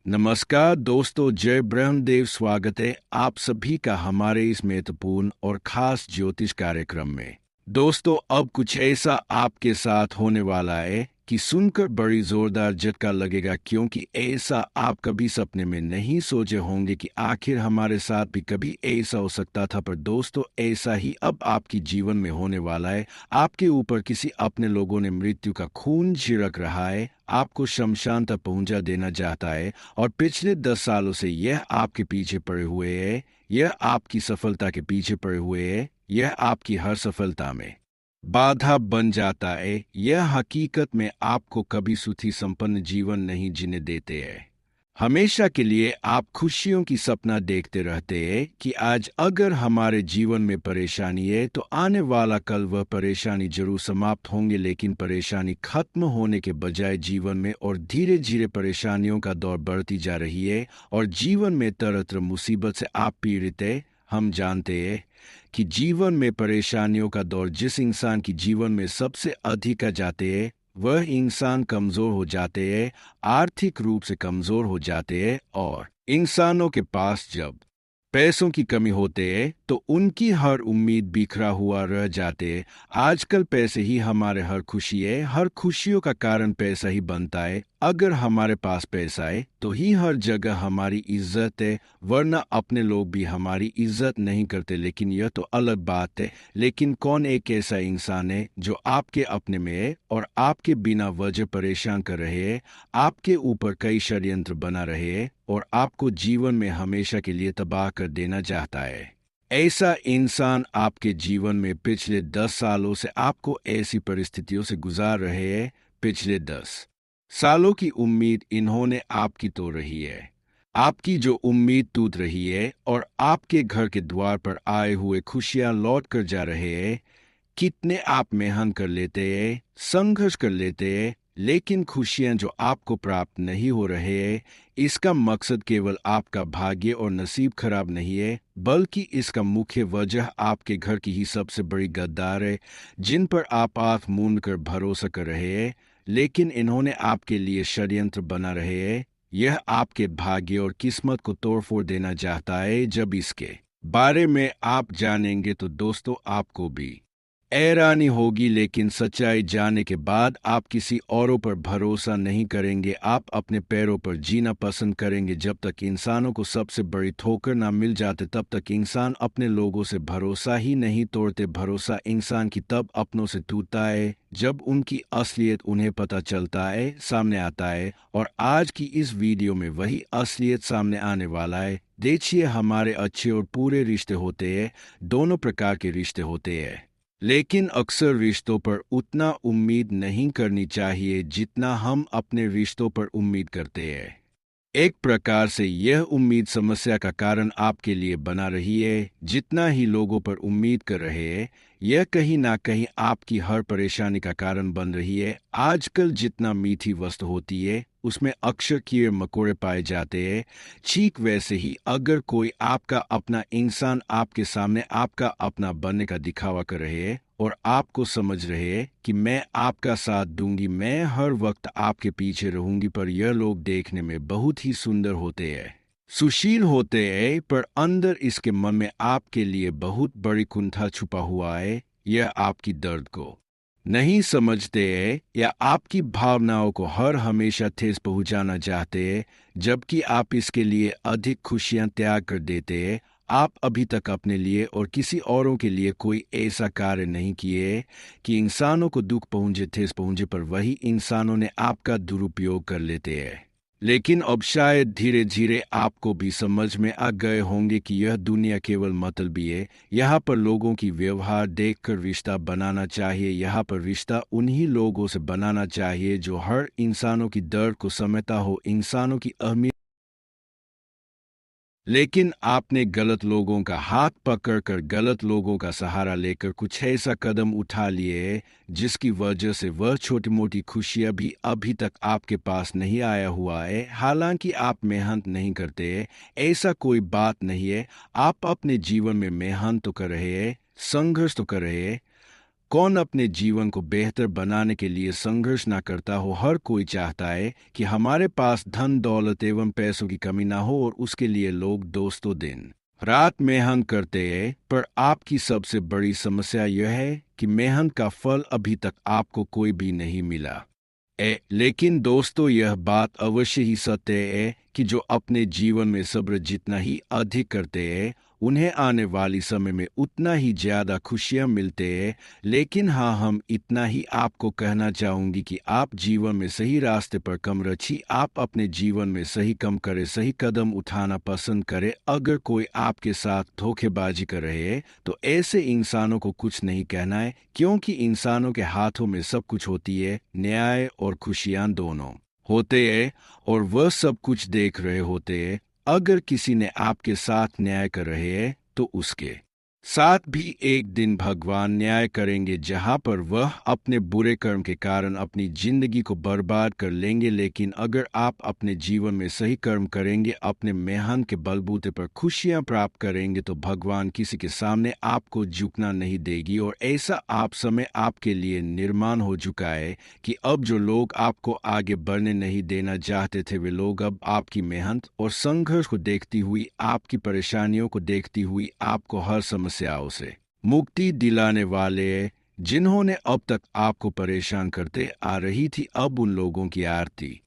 नमस्कार दोस्तों, जय ब्रह्मदेव। स्वागत है आप सभी का हमारे इस महत्वपूर्ण और खास ज्योतिष कार्यक्रम में। दोस्तों, अब कुछ ऐसा आपके साथ होने वाला है कि सुनकर बड़ी जोरदार झटका लगेगा, क्योंकि ऐसा आप कभी सपने में नहीं सोचे होंगे कि आखिर हमारे साथ भी कभी ऐसा हो सकता था। पर दोस्तों, ऐसा ही अब आपके जीवन में होने वाला है। आपके ऊपर किसी अपने लोगों ने मृत्यु का खून छिड़क रहा है, आपको शमशान तक पहुंचा देना चाहता है, और पिछले 10 सालों से यह आपके पीछे पड़े हुए है। यह आपकी सफलता के पीछे पड़े हुए है। यह आपकी हर सफलता में बाधा बन जाता है। यह हकीकत में आपको कभी सुखी संपन्न जीवन नहीं जीने देते हैं। हमेशा के लिए आप खुशियों की सपना देखते रहते हैं कि आज अगर हमारे जीवन में परेशानी है तो आने वाला कल वह परेशानी जरूर समाप्त होंगे, लेकिन परेशानी खत्म होने के बजाय जीवन में और धीरे धीरे परेशानियों का दौर बढ़ती जा रही है और जीवन में तरह तरह मुसीबत से आप पीड़ित है। हम जानते हैं कि जीवन में परेशानियों का दौर जिस इंसान की जीवन में सबसे अधिक आ जाते हैं, वह इंसान कमजोर हो जाते हैं, आर्थिक रूप से कमजोर हो जाते हैं। और इंसानों के पास जब पैसों की कमी होते है तो उनकी हर उम्मीद बिखरा हुआ रह जाते है। आजकल पैसे ही हमारे हर खुशी है, हर खुशियों का कारण पैसा ही बनता है। अगर हमारे पास पैसा है तो ही हर जगह हमारी इज्जत है, वरना अपने लोग भी हमारी इज्जत नहीं करते। लेकिन यह तो अलग बात है। लेकिन कौन एक ऐसा इंसान है जो आपके अपने में है और आपके बिना वजह परेशान कर रहे हैं, आपके ऊपर कई षड्यंत्र बना रहे हैं और आपको जीवन में हमेशा के लिए तबाह कर देना चाहता है? ऐसा इंसान आपके जीवन में पिछले 10 सालों से आपको ऐसी परिस्थितियों से गुजार रहे हैं। पिछले 10 सालों की उम्मीद इन्होंने आपकी तो रही है। आपकी जो उम्मीद टूट रही है और आपके घर के द्वार पर आए हुए खुशियां लौट कर जा रहे हैं। कितने आप मेहनत कर लेते हैं, संघर्ष कर लेते हैं, लेकिन खुशियां जो आपको प्राप्त नहीं हो रहे हैं, इसका मकसद केवल आपका भाग्य और नसीब खराब नहीं है, बल्कि इसका मुख्य वजह आपके घर की ही सबसे बड़ी गद्दार है, जिन पर आप आंख मूंद कर भरोसा कर रहे हैं, लेकिन इन्होंने आपके लिए षड्यंत्र बना रहे हैं। यह आपके भाग्य और किस्मत को तोड़फोड़ देना चाहता है। जब इसके बारे में आप जानेंगे तो दोस्तों, आपको भी हैरानी होगी, लेकिन सच्चाई जानने के बाद आप किसी औरों पर भरोसा नहीं करेंगे। आप अपने पैरों पर जीना पसंद करेंगे। जब तक इंसानों को सबसे बड़ी ठोकर ना मिल जाते, तब तक इंसान अपने लोगों से भरोसा ही नहीं तोड़ते। भरोसा इंसान की तब अपनों से टूटता है जब उनकी असलियत उन्हें पता चलता है, सामने आता है। और आज की इस वीडियो में वही असलियत सामने आने वाला है। देखिए, हमारे अच्छे और पूरे रिश्ते होते हैं, दोनों प्रकार के रिश्ते होते हैं, लेकिन अक्सर रिश्तों पर उतना उम्मीद नहीं करनी चाहिए जितना हम अपने रिश्तों पर उम्मीद करते हैं। एक प्रकार से यह उम्मीद समस्या का कारण आपके लिए बना रही है। जितना ही लोगों पर उम्मीद कर रहे हैं, यह कहीं ना कहीं आपकी हर परेशानी का कारण बन रही है। आजकल जितना मीठी वस्तु होती है उसमें अक्सर कीड़े मकोड़े पाए जाते हैं। ठीक वैसे ही अगर कोई आपका अपना इंसान आपके सामने आपका अपना बनने का दिखावा कर रहे हैं और आपको समझ रहे हैं कि मैं आपका साथ दूंगी, मैं हर वक्त आपके पीछे रहूंगी, पर यह लोग देखने में बहुत ही सुंदर होते हैं, सुशील होते हैं, पर अंदर इसके मन में आपके लिए बहुत बड़ी कुंठा छुपा हुआ है। यह आपकी दर्द को नहीं समझते हैं या आपकी भावनाओं को हर हमेशा ठेस पहुंचाना चाहते हैं, जबकि आप इसके लिए अधिक खुशियां त्याग कर देते हैं। आप अभी तक अपने लिए और किसी औरों के लिए कोई ऐसा कार्य नहीं किए कि इंसानों को दुख पहुंचे, ठेस पहुंचे, पर वही इंसानों ने आपका दुरुपयोग कर लेते हैं। लेकिन अब शायद धीरे धीरे आपको भी समझ में आ गए होंगे कि यह दुनिया केवल मतलबी है। यहाँ पर लोगों की व्यवहार देखकर रिश्ता बनाना चाहिए। यहाँ पर रिश्ता उन्हीं लोगों से बनाना चाहिए जो हर इंसानों की दर्द को समझता हो, इंसानों की अहमियत। लेकिन आपने गलत लोगों का हाथ पकड़कर, गलत लोगों का सहारा लेकर कुछ ऐसा कदम उठा लिए जिसकी वजह से वह छोटी मोटी खुशियां भी अभी तक आपके पास नहीं आया हुआ है। हालांकि आप मेहनत नहीं करते, ऐसा कोई बात नहीं है। आप अपने जीवन में मेहनत तो कर रहे हैं, संघर्ष तो कर रहे हैं, कौन अपने जीवन को बेहतर बनाने के लिए संघर्ष ना करता हो। हर कोई चाहता है कि हमारे पास धन दौलत एवं पैसों की कमी ना हो, और उसके लिए लोग दोस्तों दिन रात मेहनत करते हैं। पर आपकी सबसे बड़ी समस्या यह है कि मेहनत का फल अभी तक आपको कोई भी नहीं मिला। लेकिन दोस्तों, यह बात अवश्य ही सत्य है कि जो अपने जीवन में सब्र जितना ही अधिक करते हैं, उन्हें आने वाली समय में उतना ही ज्यादा खुशियां मिलते हैं। लेकिन हाँ, हम इतना ही आपको कहना चाहूंगी कि आप जीवन में सही रास्ते पर कम रखिए। आप अपने जीवन में सही कम करें, सही कदम उठाना पसंद करें। अगर कोई आपके साथ धोखेबाजी कर रहे है तो ऐसे इंसानों को कुछ नहीं कहना है, क्योंकि इंसानों के हाथों में सब कुछ होती है। न्याय और खुशियां दोनों होते हैं, और वह सब कुछ देख रहे होते हैं। अगर किसी ने आपके साथ न्याय कर रहे हैं तो उसके साथ भी एक दिन भगवान न्याय करेंगे, जहां पर वह अपने बुरे कर्म के कारण अपनी जिंदगी को बर्बाद कर लेंगे। लेकिन अगर आप अपने जीवन में सही कर्म करेंगे, अपने मेहनत के बलबूते पर खुशियां प्राप्त करेंगे, तो भगवान किसी के सामने आपको झुकना नहीं देगी। और ऐसा आप समय आपके लिए निर्माण हो चुका है कि अब जो लोग आपको आगे बढ़ने नहीं देना चाहते थे, वे लोग अब आपकी मेहनत और संघर्ष को देखती हुई, आपकी परेशानियों को देखती हुई आपको हर समस्याओं से मुक्ति दिलाने वाले हैं। जिन्होंने अब तक आपको परेशान करते आ रही थी, अब उन लोगों की आरती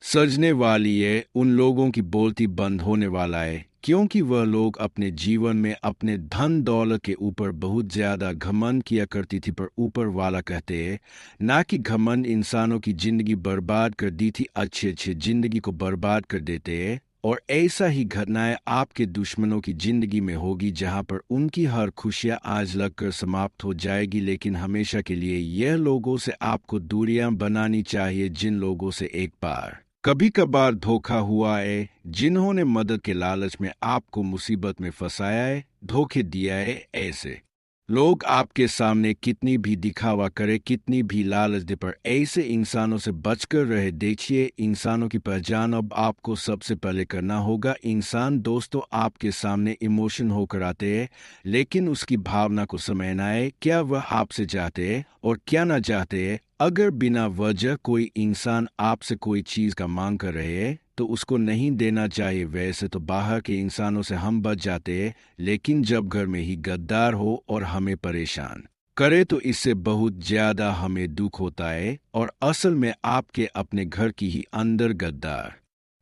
सजने वाली है। उन लोगों की बोलती बंद होने वाला है, क्योंकि वह लोग अपने जीवन में अपने धन दौलत के ऊपर बहुत ज्यादा घमंड किया करती थी। पर ऊपर वाला कहते हैं ना कि घमंड इंसानों की जिंदगी बर्बाद कर दी थी, अच्छे अच्छे जिंदगी को बर्बाद कर देते हैं। और ऐसा ही घटनाएं आपके दुश्मनों की जिंदगी में होगी, जहां पर उनकी हर खुशियां आज लगकर समाप्त हो जाएगी। लेकिन हमेशा के लिए यह लोगों से आपको दूरियां बनानी चाहिए, जिन लोगों से एक बार कभी कभार धोखा हुआ है, जिन्होंने मदद के लालच में आपको मुसीबत में फंसाया है, धोखे दिया है। ऐसे लोग आपके सामने कितनी भी दिखावा करे, कितनी भी लालच दे, पर ऐसे इंसानों से बचकर रहे। देखिए, इंसानों की पहचान अब आपको सबसे पहले करना होगा। इंसान दोस्तों आपके सामने इमोशन होकर आते हैं, लेकिन उसकी भावना को समझना है, क्या वह आपसे चाहते हैं और क्या ना चाहते हैं। अगर बिना वजह कोई इंसान आपसे कोई चीज का मांग कर रहे हैं तो उसको नहीं देना चाहिए। वैसे तो बाहर के इंसानों से हम बच जाते हैं, लेकिन जब घर में ही गद्दार हो और हमें परेशान करे तो इससे बहुत ज्यादा हमें दुख होता है। और असल में आपके अपने घर की ही अंदर गद्दार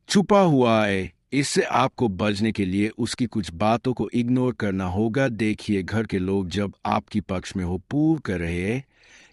छुपा हुआ है। इससे आपको बचने के लिए उसकी कुछ बातों को इग्नोर करना होगा। देखिए, घर के लोग जब आपकी पक्ष में हो, पूर्व कर रहे हैं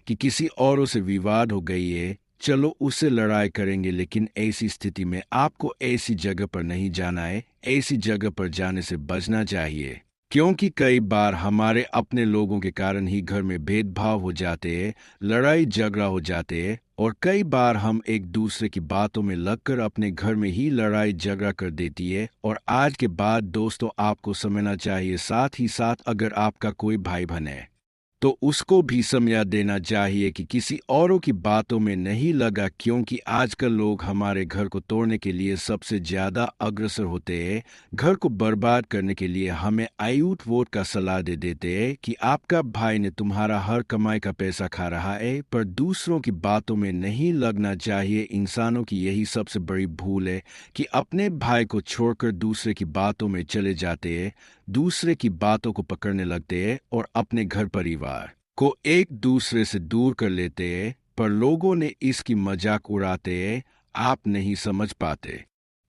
कि किसी औरों से विवाद हो गई है, चलो उससे लड़ाई करेंगे। लेकिन ऐसी स्थिति में आपको ऐसी जगह पर नहीं जाना है, ऐसी जगह पर जाने से बचना चाहिए, क्योंकि कई बार हमारे अपने लोगों के कारण ही घर में भेदभाव हो जाते हैं, लड़ाई झगड़ा हो जाते हैं। और कई बार हम एक दूसरे की बातों में लगकर अपने घर में ही लड़ाई झगड़ा कर देती है। और आज के बाद दोस्तों आपको समझना चाहिए, साथ ही साथ अगर आपका कोई भाई बहन है तो उसको भी समझा देना चाहिए कि किसी औरों की बातों में नहीं लगा, क्योंकि आजकल लोग हमारे घर को तोड़ने के लिए सबसे ज्यादा अग्रसर होते हैं। घर को बर्बाद करने के लिए हमें आयुट वोट का सलाह दे देते हैं कि आपका भाई ने तुम्हारा हर कमाई का पैसा खा रहा है। पर दूसरों की बातों में नहीं लगना चाहिए। इंसानों की यही सबसे बड़ी भूल है कि अपने भाई को छोड़कर दूसरे की बातों में चले जाते हैं, दूसरे की बातों को पकड़ने लगते हैं और अपने घर परिवार को एक दूसरे से दूर कर लेते हैं। पर लोगों ने इसकी मजाक उड़ाते हैं, आप नहीं समझ पाते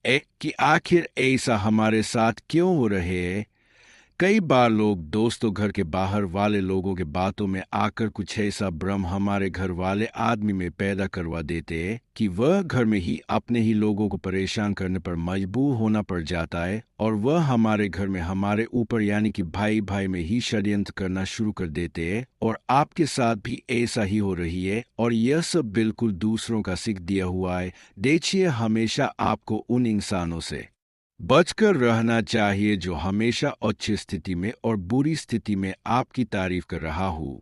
कि आखिर ऐसा हमारे साथ क्यों हो रहे हैं। कई बार लोग दोस्तों घर के बाहर वाले लोगों के बातों में आकर कुछ ऐसा भ्रम हमारे घर वाले आदमी में पैदा करवा देते हैं कि वह घर में ही अपने ही लोगों को परेशान करने पर मजबूर होना पड़ जाता है, और वह हमारे घर में हमारे ऊपर यानी कि भाई भाई में ही षड्यंत्र करना शुरू कर देते हैं। और आपके साथ भी ऐसा ही हो रही है, और यह सब बिल्कुल दूसरों का सीख दिया हुआ है। देखिए, हमेशा आपको उन इंसानों से बचकर रहना चाहिए जो हमेशा अच्छी स्थिति में और बुरी स्थिति में आपकी तारीफ कर रहा हूं,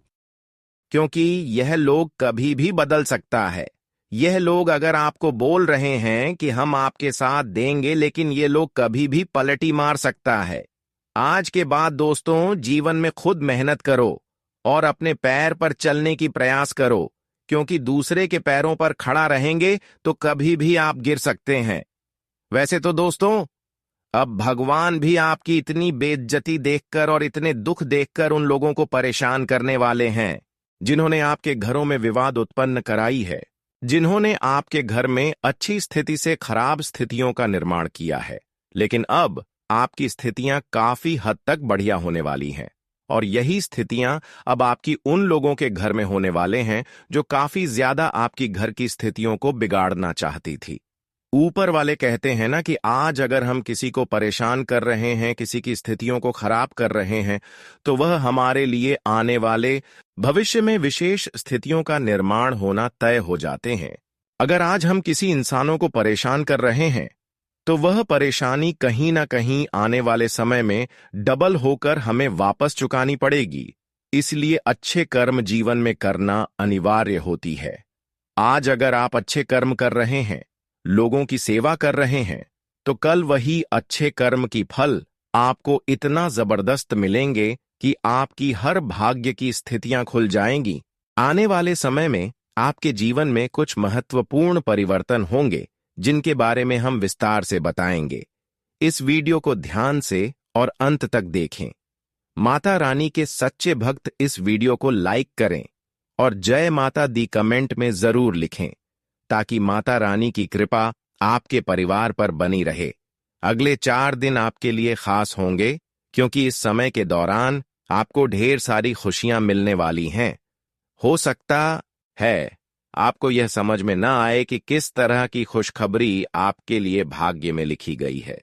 क्योंकि यह लोग कभी भी बदल सकता है। यह लोग अगर आपको बोल रहे हैं कि हम आपके साथ देंगे, लेकिन ये लोग कभी भी पलटी मार सकता है। आज के बाद दोस्तों जीवन में खुद मेहनत करो और अपने पैर पर चलने की प्रयास करो, क्योंकि दूसरे के पैरों पर खड़ा रहेंगे तो कभी भी आप गिर सकते हैं। वैसे तो दोस्तों, अब भगवान भी आपकी इतनी बेइज्जती देखकर और इतने दुख देखकर उन लोगों को परेशान करने वाले हैं जिन्होंने आपके घरों में विवाद उत्पन्न कराई है, जिन्होंने आपके घर में अच्छी स्थिति से खराब स्थितियों का निर्माण किया है। लेकिन अब आपकी स्थितियां काफी हद तक बढ़िया होने वाली हैं, और यही स्थितियां अब आपकी उन लोगों के घर में होने वाले हैं जो काफी ज्यादा आपकी घर की स्थितियों को बिगाड़ना चाहती थी। ऊपर वाले कहते हैं ना कि आज अगर हम किसी को परेशान कर रहे हैं, किसी की स्थितियों को खराब कर रहे हैं, तो वह हमारे लिए आने वाले भविष्य में विशेष स्थितियों का निर्माण होना तय हो जाते हैं। अगर आज हम किसी इंसानों को परेशान कर रहे हैं, तो वह परेशानी कहीं ना कहीं आने वाले समय में डबल होकर हमें वापस चुकानी पड़ेगी। इसलिए अच्छे कर्म जीवन में करना अनिवार्य होती है। आज अगर आप अच्छे कर्म कर रहे हैं, लोगों की सेवा कर रहे हैं, तो कल वही अच्छे कर्म की फल आपको इतना जबरदस्त मिलेंगे कि आपकी हर भाग्य की स्थितियां खुल जाएंगी। आने वाले समय में आपके जीवन में कुछ महत्वपूर्ण परिवर्तन होंगे, जिनके बारे में हम विस्तार से बताएंगे। इस वीडियो को ध्यान से और अंत तक देखें। माता रानी के सच्चे भक्त इस वीडियो को लाइक करें और जय माता दी कमेंट में जरूर लिखें, ताकि माता रानी की कृपा आपके परिवार पर बनी रहे। अगले 4 दिन आपके लिए खास होंगे, क्योंकि इस समय के दौरान आपको ढेर सारी खुशियां मिलने वाली हैं। हो सकता है आपको यह समझ में न आए कि किस तरह की खुशखबरी आपके लिए भाग्य में लिखी गई है।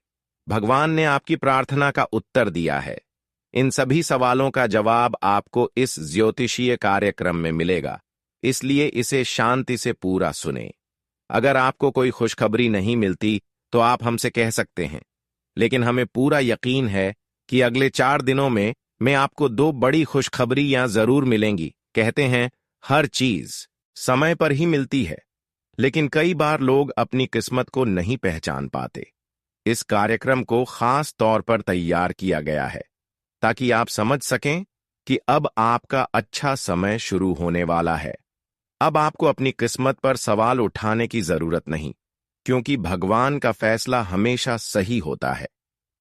भगवान ने आपकी प्रार्थना का उत्तर दिया है। इन सभी सवालों का जवाब आपको इस ज्योतिषीय कार्यक्रम में मिलेगा, इसलिए इसे शांति से पूरा सुने। अगर आपको कोई खुशखबरी नहीं मिलती तो आप हमसे कह सकते हैं, लेकिन हमें पूरा यकीन है कि अगले 4 दिनों में आपको 2 बड़ी खुशखबरियां जरूर मिलेंगी। कहते हैं हर चीज समय पर ही मिलती है, लेकिन कई बार लोग अपनी किस्मत को नहीं पहचान पाते। इस कार्यक्रम को खास तौर पर तैयार किया गया है ताकि आप समझ सकें कि अब आपका अच्छा समय शुरू होने वाला है। अब आपको अपनी किस्मत पर सवाल उठाने की जरूरत नहीं, क्योंकि भगवान का फैसला हमेशा सही होता है।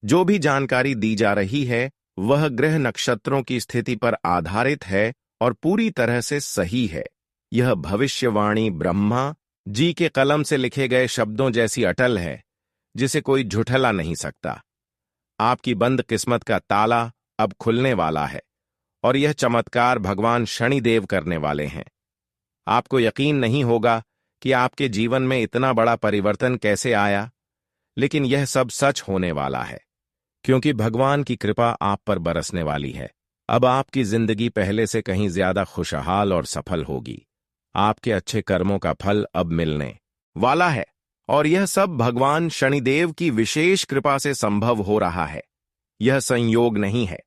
जो भी जानकारी दी जा रही है वह ग्रह नक्षत्रों की स्थिति पर आधारित है और पूरी तरह से सही है। यह भविष्यवाणी ब्रह्मा जी के कलम से लिखे गए शब्दों जैसी अटल है, जिसे कोई झुठला नहीं सकता। आपकी बंद किस्मत का ताला अब खुलने वाला है, और यह चमत्कार भगवान शनिदेव करने वाले हैं। आपको यकीन नहीं होगा कि आपके जीवन में इतना बड़ा परिवर्तन कैसे आया, लेकिन यह सब सच होने वाला है, क्योंकि भगवान की कृपा आप पर बरसने वाली है। अब आपकी जिंदगी पहले से कहीं ज्यादा खुशहाल और सफल होगी। आपके अच्छे कर्मों का फल अब मिलने वाला है, और यह सब भगवान शनिदेव की विशेष कृपा से संभव हो रहा है। यह संयोग नहीं है,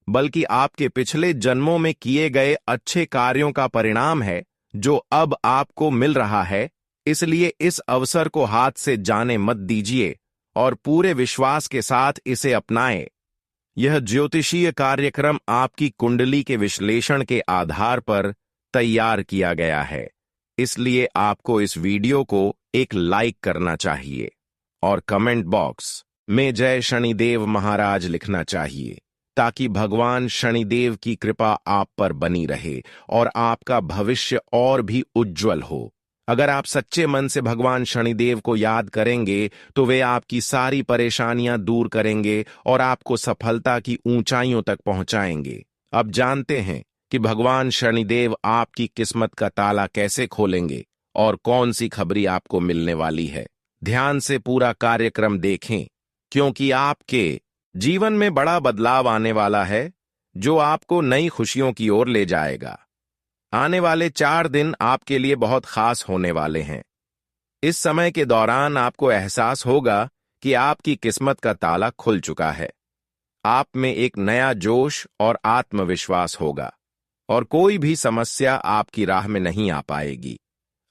बल्कि आपके पिछले जन्मों में किए गए अच्छे कार्यों का परिणाम है, जो अब आपको मिल रहा है। इसलिए इस अवसर को हाथ से जाने मत दीजिए और पूरे विश्वास के साथ इसे अपनाएं। यह ज्योतिषीय कार्यक्रम आपकी कुंडली के विश्लेषण के आधार पर तैयार किया गया है, इसलिए आपको इस वीडियो को एक लाइक करना चाहिए और कमेंट बॉक्स में जय शनिदेव महाराज लिखना चाहिए, ताकि भगवान शनिदेव की कृपा आप पर बनी रहे और आपका भविष्य और भी उज्जवल हो। अगर आप सच्चे मन से भगवान शनिदेव को याद करेंगे तो वे आपकी सारी परेशानियां दूर करेंगे और आपको सफलता की ऊंचाइयों तक पहुंचाएंगे। अब जानते हैं कि भगवान शनिदेव आपकी किस्मत का ताला कैसे खोलेंगे और कौन सी खबरी आपको मिलने वाली है। ध्यान से पूरा कार्यक्रम देखें, क्योंकि आपके जीवन में बड़ा बदलाव आने वाला है, जो आपको नई खुशियों की ओर ले जाएगा। आने वाले 4 दिन आपके लिए बहुत खास होने वाले हैं। इस समय के दौरान आपको एहसास होगा कि आपकी किस्मत का ताला खुल चुका है। आप में एक नया जोश और आत्मविश्वास होगा, और कोई भी समस्या आपकी राह में नहीं आ पाएगी।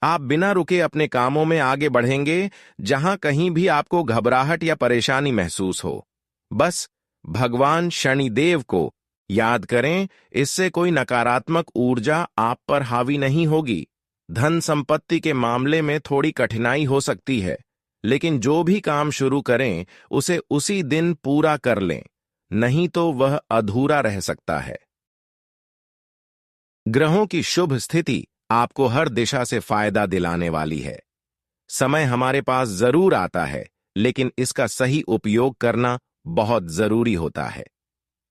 आप बिना रुके अपने कामों में आगे बढ़ेंगे, जहां कहीं भी आपको घबराहट या परेशानी महसूस हो। बस भगवान शनिदेव को याद करें, इससे कोई नकारात्मक ऊर्जा आप पर हावी नहीं होगी। धन संपत्ति के मामले में थोड़ी कठिनाई हो सकती है, लेकिन जो भी काम शुरू करें उसे उसी दिन पूरा कर लें, नहीं तो वह अधूरा रह सकता है। ग्रहों की शुभ स्थिति आपको हर दिशा से फायदा दिलाने वाली है। समय हमारे पास जरूर आता है, लेकिन इसका सही उपयोग करना बहुत जरूरी होता है।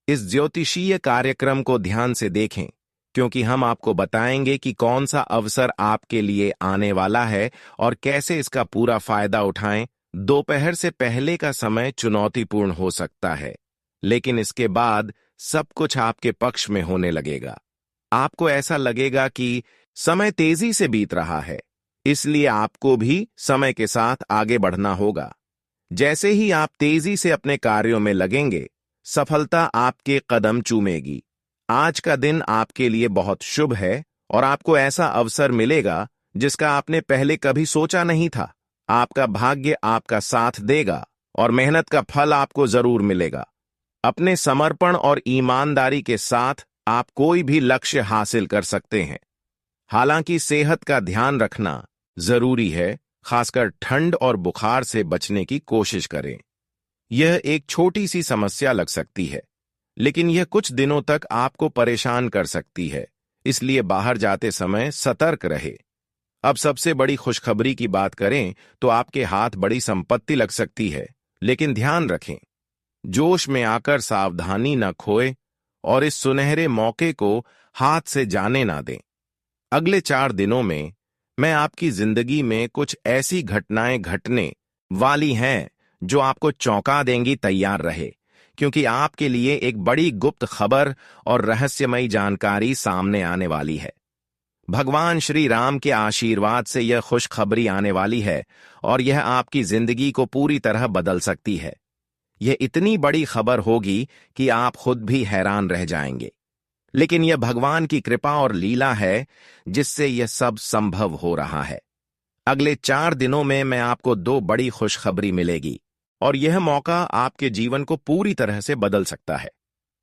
इस ज्योतिषीय कार्यक्रम को ध्यान से देखें, क्योंकि हम आपको बताएंगे कि कौन सा अवसर आपके लिए आने वाला है और कैसे इसका पूरा फायदा उठाएं। दोपहर से पहले का समय चुनौतीपूर्ण हो सकता है, लेकिन इसके बाद सब कुछ आपके पक्ष में होने लगेगा। आपको ऐसा लगेगा कि समय तेजी से बीत रहा है, इसलिए आपको भी समय के साथ आगे बढ़ना होगा। जैसे ही आप तेजी से अपने कार्यों में लगेंगे, सफलता आपके कदम चूमेगी। आज का दिन आपके लिए बहुत शुभ है और आपको ऐसा अवसर मिलेगा जिसका आपने पहले कभी सोचा नहीं था। आपका भाग्य आपका साथ देगा और मेहनत का फल आपको जरूर मिलेगा। अपने समर्पण और ईमानदारी के साथ आप कोई भी लक्ष्य हासिल कर सकते हैं। हालांकि सेहत का ध्यान रखना जरूरी है, खासकर ठंड और बुखार से बचने की कोशिश करें। यह एक छोटी सी समस्या लग सकती है, लेकिन यह कुछ दिनों तक आपको परेशान कर सकती है, इसलिए बाहर जाते समय सतर्क रहे। अब सबसे बड़ी खुशखबरी की बात करें तो आपके हाथ बड़ी संपत्ति लग सकती है, लेकिन ध्यान रखें, जोश में आकर सावधानी न खोए और इस सुनहरे मौके को हाथ से जाने ना दें। अगले 4 दिनों में मैं आपकी जिंदगी में कुछ ऐसी घटनाएं घटने वाली हैं जो आपको चौंका देंगी। तैयार रहे, क्योंकि आपके लिए एक बड़ी गुप्त खबर और रहस्यमयी जानकारी सामने आने वाली है। भगवान श्री राम के आशीर्वाद से यह खुशखबरी आने वाली है और यह आपकी जिंदगी को पूरी तरह बदल सकती है। यह इतनी बड़ी खबर होगी कि आप खुद भी हैरान रह जाएंगे, लेकिन यह भगवान की कृपा और लीला है जिससे यह सब संभव हो रहा है। अगले 4 दिनों में मैं आपको 2 बड़ी खुशखबरी मिलेगी और यह मौका आपके जीवन को पूरी तरह से बदल सकता है।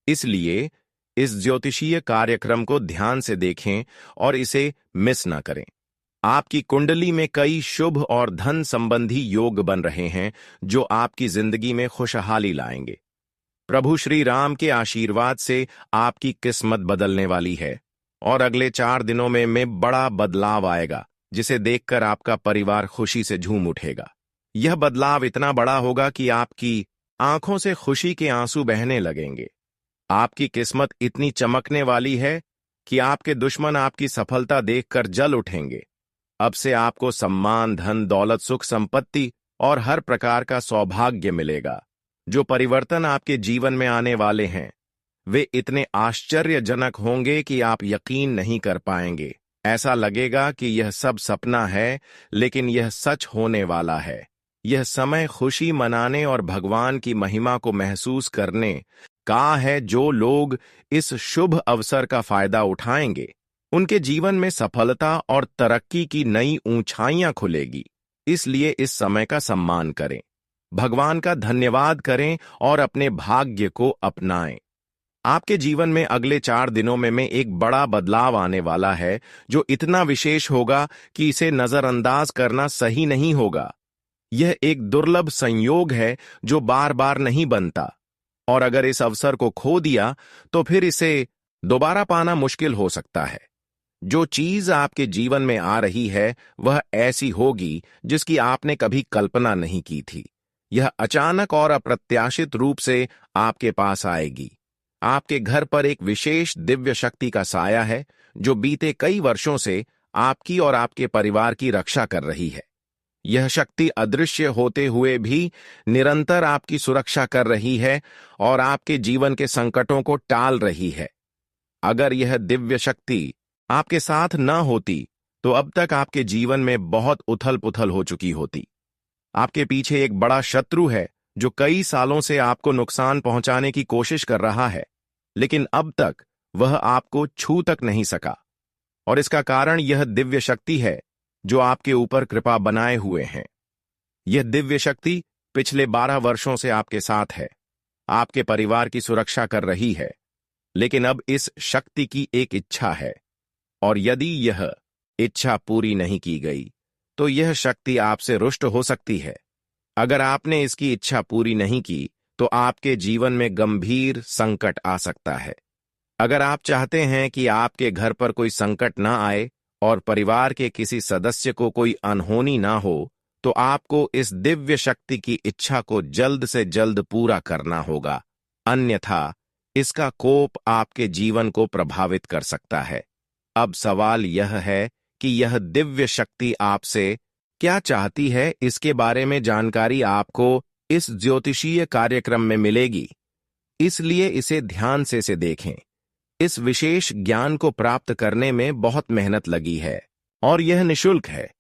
इसलिए इस ज्योतिषीय कार्यक्रम को ध्यान से देखें और इसे मिस ना करें। आपकी कुंडली में कई शुभ और धन संबंधी योग बन रहे हैं जो आपकी जिंदगी में खुशहाली लाएंगे। प्रभु श्री राम के आशीर्वाद से आपकी किस्मत बदलने वाली है और अगले 4 दिनों में बड़ा बदलाव आएगा, जिसे देखकर आपका परिवार खुशी से झूम उठेगा। यह बदलाव इतना बड़ा होगा कि आपकी आंखों से खुशी के आंसू बहने लगेंगे। आपकी किस्मत इतनी चमकने वाली है कि आपके दुश्मन आपकी सफलता देखकर जल उठेंगे। अब से आपको सम्मान, धन, दौलत, सुख, संपत्ति और हर प्रकार का सौभाग्य मिलेगा। जो परिवर्तन आपके जीवन में आने वाले हैं वे इतने आश्चर्यजनक होंगे कि आप यकीन नहीं कर पाएंगे। ऐसा लगेगा कि यह सब सपना है, लेकिन यह सच होने वाला है। यह समय खुशी मनाने और भगवान की महिमा को महसूस करने का है। जो लोग इस शुभ अवसर का फायदा उठाएंगे उनके जीवन में सफलता और तरक्की की नई ऊंचाइयां खुलेगी। इसलिए इस समय का सम्मान करें, भगवान का धन्यवाद करें और अपने भाग्य को अपनाएं। आपके जीवन में अगले 4 दिनों में एक बड़ा बदलाव आने वाला है जो इतना विशेष होगा कि इसे नजरअंदाज करना सही नहीं होगा। यह एक दुर्लभ संयोग है जो बार बार नहीं बनता, और अगर इस अवसर को खो दिया तो फिर इसे दोबारा पाना मुश्किल हो सकता है। जो चीज आपके जीवन में आ रही है वह ऐसी होगी जिसकी आपने कभी कल्पना नहीं की थी। यह अचानक और अप्रत्याशित रूप से आपके पास आएगी। आपके घर पर एक विशेष दिव्य शक्ति का साया है जो बीते कई वर्षों से आपकी और आपके परिवार की रक्षा कर रही है। यह शक्ति अदृश्य होते हुए भी निरंतर आपकी सुरक्षा कर रही है और आपके जीवन के संकटों को टाल रही है। अगर यह दिव्य शक्ति आपके साथ न होती तो अब तक आपके जीवन में बहुत उथल पुथल हो चुकी होती। आपके पीछे एक बड़ा शत्रु है जो कई सालों से आपको नुकसान पहुंचाने की कोशिश कर रहा है, लेकिन अब तक वह आपको छू तक नहीं सका, और इसका कारण यह दिव्य शक्ति है जो आपके ऊपर कृपा बनाए हुए हैं। यह दिव्य शक्ति पिछले 12 वर्षों से आपके साथ है, आपके परिवार की सुरक्षा कर रही है लेकिन अब इस शक्ति की एक इच्छा है, और यदि यह इच्छा पूरी नहीं की गई तो यह शक्ति आपसे रुष्ट हो सकती है। अगर आपने इसकी इच्छा पूरी नहीं की तो आपके जीवन में गंभीर संकट आ सकता है। अगर आप चाहते हैं कि आपके घर पर कोई संकट ना आए और परिवार के किसी सदस्य को कोई अनहोनी ना हो, तो आपको इस दिव्य शक्ति की इच्छा को जल्द से जल्द पूरा करना होगा, अन्यथा इसका कोप आपके जीवन को प्रभावित कर सकता है। अब सवाल यह है कि यह दिव्य शक्ति आपसे क्या चाहती है। इसके बारे में जानकारी आपको इस ज्योतिषीय कार्यक्रम में मिलेगी, इसलिए इसे ध्यान से देखें। इस विशेष ज्ञान को प्राप्त करने में बहुत मेहनत लगी है और यह निशुल्क है।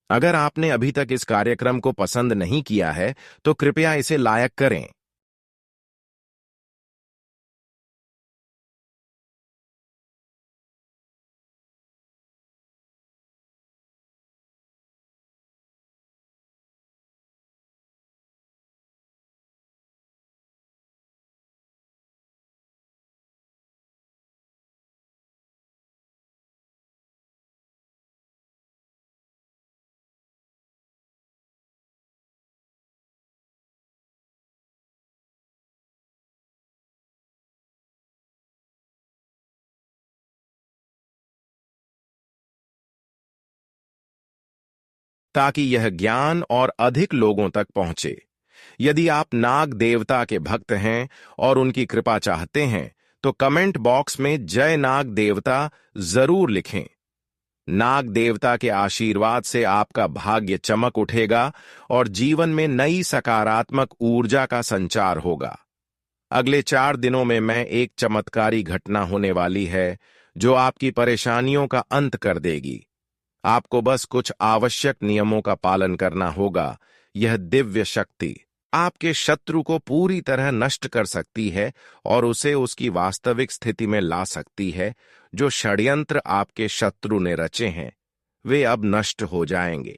अगर आपने अभी तक इस कार्यक्रम को पसंद नहीं किया है तो कृपया इसे लायक करें। ताकि यह ज्ञान और अधिक लोगों तक पहुंचे। यदि आप नाग देवता के भक्त हैं और उनकी कृपा चाहते हैं तो कमेंट बॉक्स में जय नाग देवता जरूर लिखें। नाग देवता के आशीर्वाद से आपका भाग्य चमक उठेगा और जीवन में नई सकारात्मक ऊर्जा का संचार होगा। अगले 4 दिनों में एक चमत्कारी घटना होने वाली है जो आपकी परेशानियों का अंत कर देगी। आपको बस कुछ आवश्यक नियमों का पालन करना होगा। यह दिव्य शक्ति आपके शत्रु को पूरी तरह नष्ट कर सकती है और उसे उसकी वास्तविक स्थिति में ला सकती है। जो षड्यंत्र आपके शत्रु ने रचे हैं वे अब नष्ट हो जाएंगे।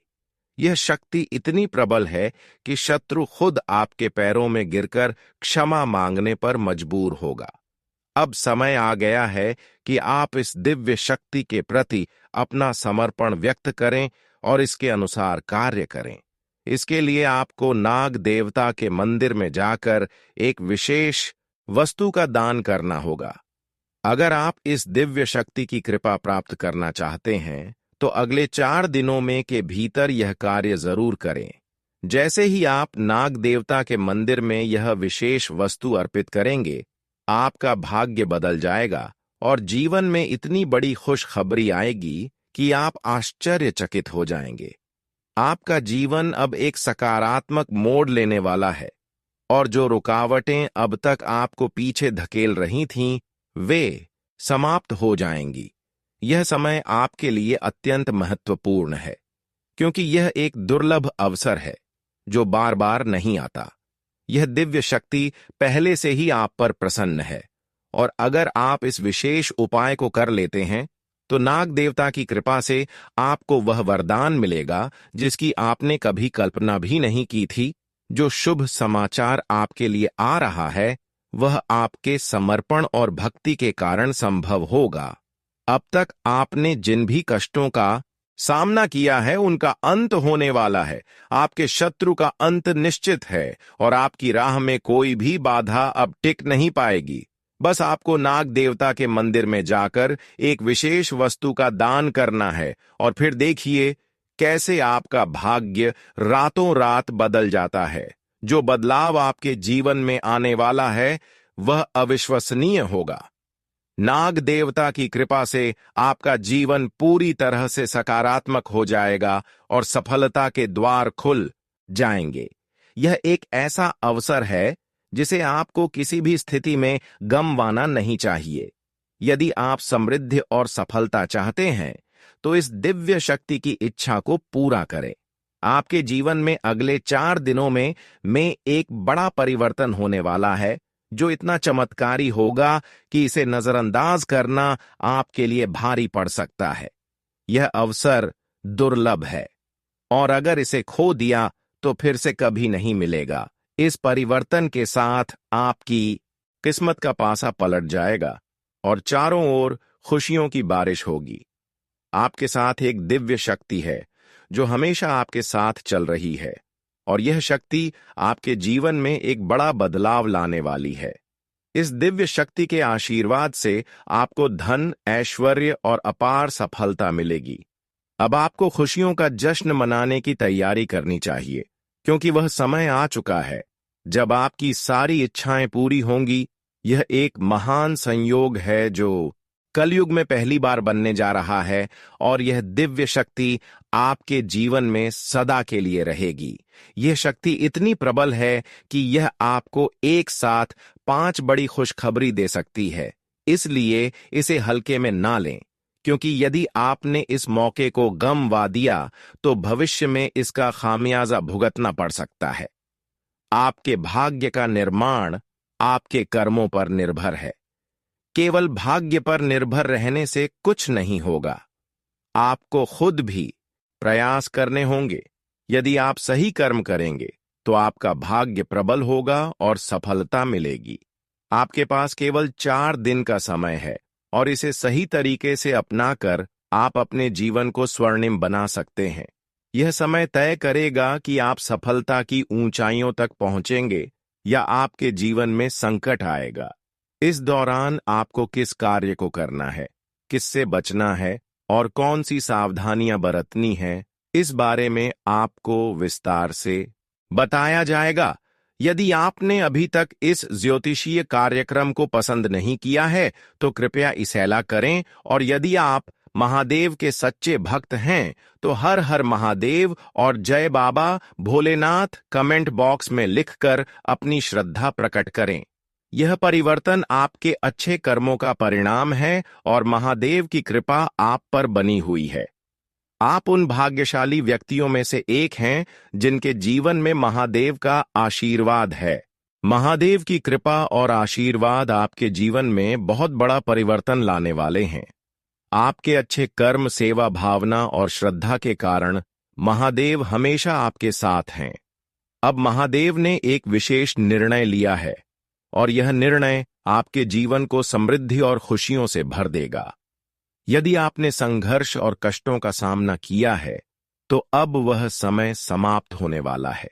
यह शक्ति इतनी प्रबल है कि शत्रु खुद आपके पैरों में गिरकर क्षमा मांगने पर मजबूर होगा। अब समय आ गया है कि आप इस दिव्य शक्ति के प्रति अपना समर्पण व्यक्त करें और इसके अनुसार कार्य करें। इसके लिए आपको नाग देवता के मंदिर में जाकर एक विशेष वस्तु का दान करना होगा। अगर आप इस दिव्य शक्ति की कृपा प्राप्त करना चाहते हैं तो अगले 4 दिनों में के भीतर यह कार्य जरूर करें। जैसे ही आप नाग देवता के मंदिर में यह विशेष वस्तु अर्पित करेंगे, आपका भाग्य बदल जाएगा और जीवन में इतनी बड़ी खुशखबरी आएगी कि आप आश्चर्यचकित हो जाएंगे। आपका जीवन अब एक सकारात्मक मोड़ लेने वाला है और जो रुकावटें अब तक आपको पीछे धकेल रही थीं, वे समाप्त हो जाएंगी। यह समय आपके लिए अत्यंत महत्वपूर्ण है क्योंकि यह एक दुर्लभ अवसर है जो बार बार नहीं आता। यह दिव्य शक्ति पहले से ही आप पर प्रसन्न है और अगर आप इस विशेष उपाय को कर लेते हैं तो नाग देवता की कृपा से आपको वह वरदान मिलेगा जिसकी आपने कभी कल्पना भी नहीं की थी। जो शुभ समाचार आपके लिए आ रहा है वह आपके समर्पण और भक्ति के कारण संभव होगा। अब तक आपने जिन भी कष्टों का सामना किया है उनका अंत होने वाला है। आपके शत्रु का अंत निश्चित है और आपकी राह में कोई भी बाधा अब टिक नहीं पाएगी। बस आपको नाग देवता के मंदिर में जाकर एक विशेष वस्तु का दान करना है और फिर देखिए कैसे आपका भाग्य रातों रात बदल जाता है। जो बदलाव आपके जीवन में आने वाला है वह अविश्वसनीय होगा। नाग देवता की कृपा से आपका जीवन पूरी तरह से सकारात्मक हो जाएगा और सफलता के द्वार खुल जाएंगे। यह एक ऐसा अवसर है जिसे आपको किसी भी स्थिति में गंवाना नहीं चाहिए। यदि आप समृद्धि और सफलता चाहते हैं तो इस दिव्य शक्ति की इच्छा को पूरा करें। आपके जीवन में अगले 4 दिनों में एक बड़ा परिवर्तन होने वाला है जो इतना चमत्कारी होगा कि इसे नजरअंदाज करना आपके लिए भारी पड़ सकता है। यह अवसर दुर्लभ है और अगर इसे खो दिया तो फिर से कभी नहीं मिलेगा। इस परिवर्तन के साथ आपकी किस्मत का पासा पलट जाएगा और चारों ओर खुशियों की बारिश होगी। आपके साथ एक दिव्य शक्ति है जो हमेशा आपके साथ चल रही है, और यह शक्ति आपके जीवन में एक बड़ा बदलाव लाने वाली है। इस दिव्य शक्ति के आशीर्वाद से आपको धन, ऐश्वर्य और अपार सफलता मिलेगी। अब आपको खुशियों का जश्न मनाने की तैयारी करनी चाहिए, क्योंकि वह समय आ चुका है जब आपकी सारी इच्छाएं पूरी होंगी। यह एक महान संयोग है जो कलयुग में पहली बार बनने जा रहा है, और यह दिव्य शक्ति आपके जीवन में सदा के लिए रहेगी। यह शक्ति इतनी प्रबल है कि यह आपको एक साथ 5 बड़ी खुशखबरी दे सकती है। इसलिए इसे हल्के में ना लें, क्योंकि यदि आपने इस मौके को गंवा दिया तो भविष्य में इसका खामियाजा भुगतना पड़ सकता है। आपके भाग्य का निर्माण आपके कर्मों पर निर्भर है। केवल भाग्य पर निर्भर रहने से कुछ नहीं होगा। आपको खुद भी प्रयास करने होंगे। यदि आप सही कर्म करेंगे तो आपका भाग्य प्रबल होगा और सफलता मिलेगी। आपके पास केवल 4 दिन का समय है, और इसे सही तरीके से अपनाकर आप अपने जीवन को स्वर्णिम बना सकते हैं। यह समय तय करेगा कि आप सफलता की ऊंचाइयों तक पहुंचेंगे या आपके जीवन में संकट आएगा। इस दौरान आपको किस कार्य को करना है, किससे बचना है और कौन सी सावधानियां बरतनी है, इस बारे में आपको विस्तार से बताया जाएगा। यदि आपने अभी तक इस ज्योतिषीय कार्यक्रम को पसंद नहीं किया है तो कृपया इसेला करें, और यदि आप महादेव के सच्चे भक्त हैं तो हर हर महादेव और जय बाबा भोलेनाथ कमेंट बॉक्स में लिखकर अपनी श्रद्धा प्रकट करें। यह परिवर्तन आपके अच्छे कर्मों का परिणाम है और महादेव की कृपा आप पर बनी हुई है। आप उन भाग्यशाली व्यक्तियों में से एक हैं जिनके जीवन में महादेव का आशीर्वाद है। महादेव की कृपा और आशीर्वाद आपके जीवन में बहुत बड़ा परिवर्तन लाने वाले हैं। आपके अच्छे कर्म, सेवा भावना और श्रद्धा के कारण महादेव हमेशा आपके साथ हैं। अब महादेव ने एक विशेष निर्णय लिया है, और यह निर्णय आपके जीवन को समृद्धि और खुशियों से भर देगा। यदि आपने संघर्ष और कष्टों का सामना किया है तो अब वह समय समाप्त होने वाला है।